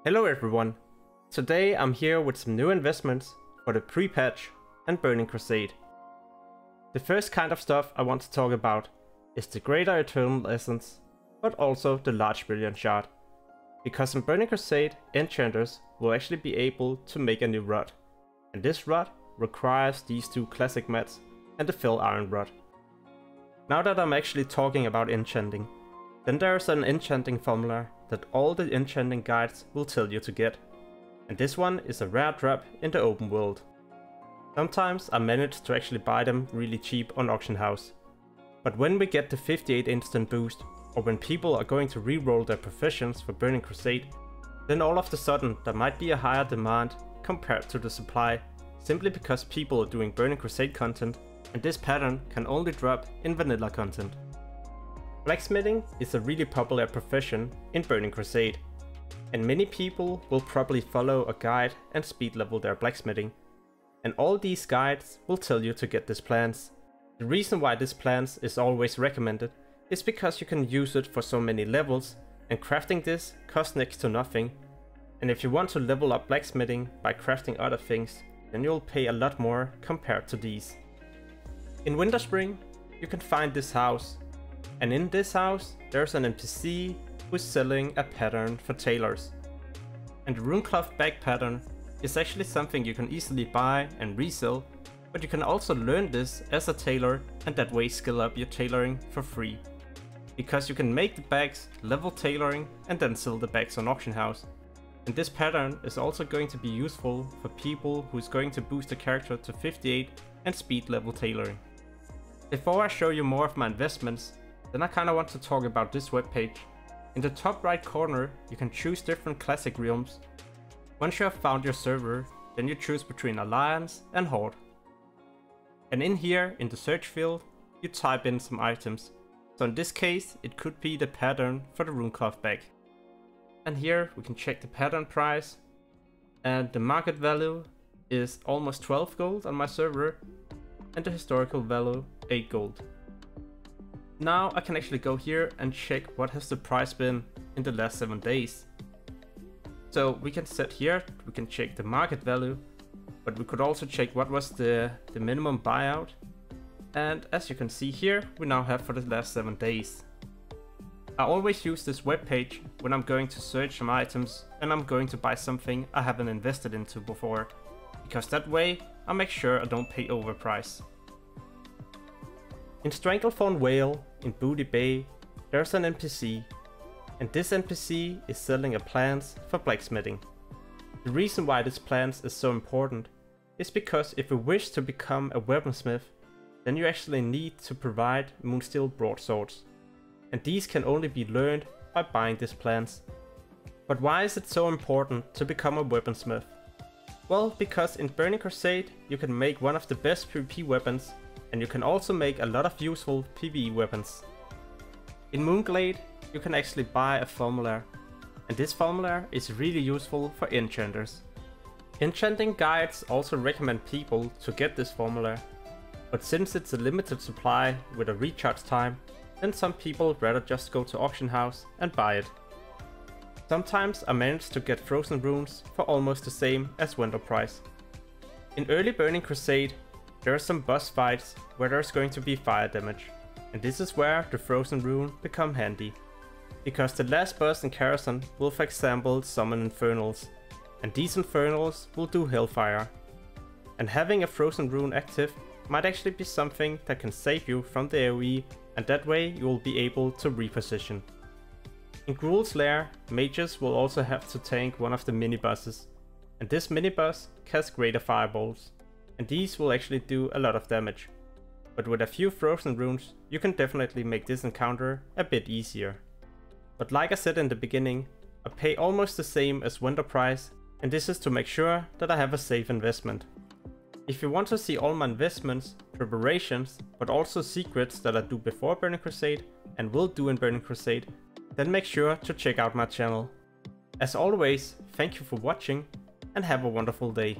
Hello everyone! Today I'm here with some new investments for the pre-patch and Burning Crusade. The first kind of stuff I want to talk about is the Greater Eternal Essence, but also the Large Brilliant Shard. Because in Burning Crusade, enchanters will actually be able to make a new rod, and this rod requires these two classic mats and the Fell Iron Rod. Now that I'm actually talking about enchanting, then there's an enchanting formula that all the enchanting guides will tell you to get. And this one is a rare drop in the open world. Sometimes I manage to actually buy them really cheap on auction house. But when we get the 58 instant boost, or when people are going to reroll their professions for Burning Crusade, then all of a sudden there might be a higher demand compared to the supply, simply because people are doing Burning Crusade content, and this pattern can only drop in vanilla content. Blacksmithing is a really popular profession in Burning Crusade, and many people will probably follow a guide and speed level their blacksmithing. And all these guides will tell you to get this plans. The reason why this plans is always recommended is because you can use it for so many levels, and crafting this costs next to nothing. And if you want to level up blacksmithing by crafting other things, then you'll pay a lot more compared to these. In Winterspring, you can find this house. And in this house, there's an NPC who's selling a pattern for tailors. And the Runecloth bag pattern is actually something you can easily buy and resell, but you can also learn this as a tailor and that way skill up your tailoring for free. Because you can make the bags, level tailoring, and then sell the bags on auction house. And this pattern is also going to be useful for people who's going to boost the character to 58 and speed level tailoring. Before I show you more of my investments, then I kinda want to talk about this webpage. In the top right corner, you can choose different classic realms. Once you have found your server, then you choose between Alliance and Horde. And in here, in the search field, you type in some items. So in this case, it could be the pattern for the Runecloth bag. And here we can check the pattern price. And the market value is almost 12 gold on my server. And the historical value 8 gold. Now I can actually go here and check what has the price been in the last 7 days. So we can set here, we can check the market value, but we could also check what was the minimum buyout. And as you can see here, we now have for the last 7 days. I always use this webpage when I'm going to search some items and I'm going to buy something I haven't invested into before, because that way I make sure I don't pay overprice. In Stranglethorn Vale, in Booty Bay, there's an NPC, and this NPC is selling a plans for blacksmithing. The reason why this plans is so important is because if you wish to become a weaponsmith, then you actually need to provide Moonsteel broadswords, and these can only be learned by buying this plans. But why is it so important to become a weaponsmith? Well, because in Burning Crusade you can make one of the best PvP weapons, and you can also make a lot of useful PvE weapons. In Moonglade, you can actually buy a formula, and this formula is really useful for enchanters. Enchanting guides also recommend people to get this formula, but since it's a limited supply with a recharge time, then some people rather just go to auction house and buy it. Sometimes I manage to get frozen runes for almost the same as vendor price. In early Burning Crusade, there are some boss fights where there's going to be fire damage, and this is where the frozen rune become handy. Because the last boss in Crusade will for example summon infernals, and these infernals will do hellfire. And having a frozen rune active might actually be something that can save you from the AoE, and that way you will be able to reposition. In Gruul's Lair, mages will also have to tank one of the mini bosses, and this mini boss casts greater fireballs. And these will actually do a lot of damage. But with a few frozen runes, you can definitely make this encounter a bit easier. But like I said in the beginning, I pay almost the same as vendor price, and this is to make sure that I have a safe investment. If you want to see all my investments, preparations, but also secrets that I do before Burning Crusade and will do in Burning Crusade, then make sure to check out my channel. As always, thank you for watching and have a wonderful day.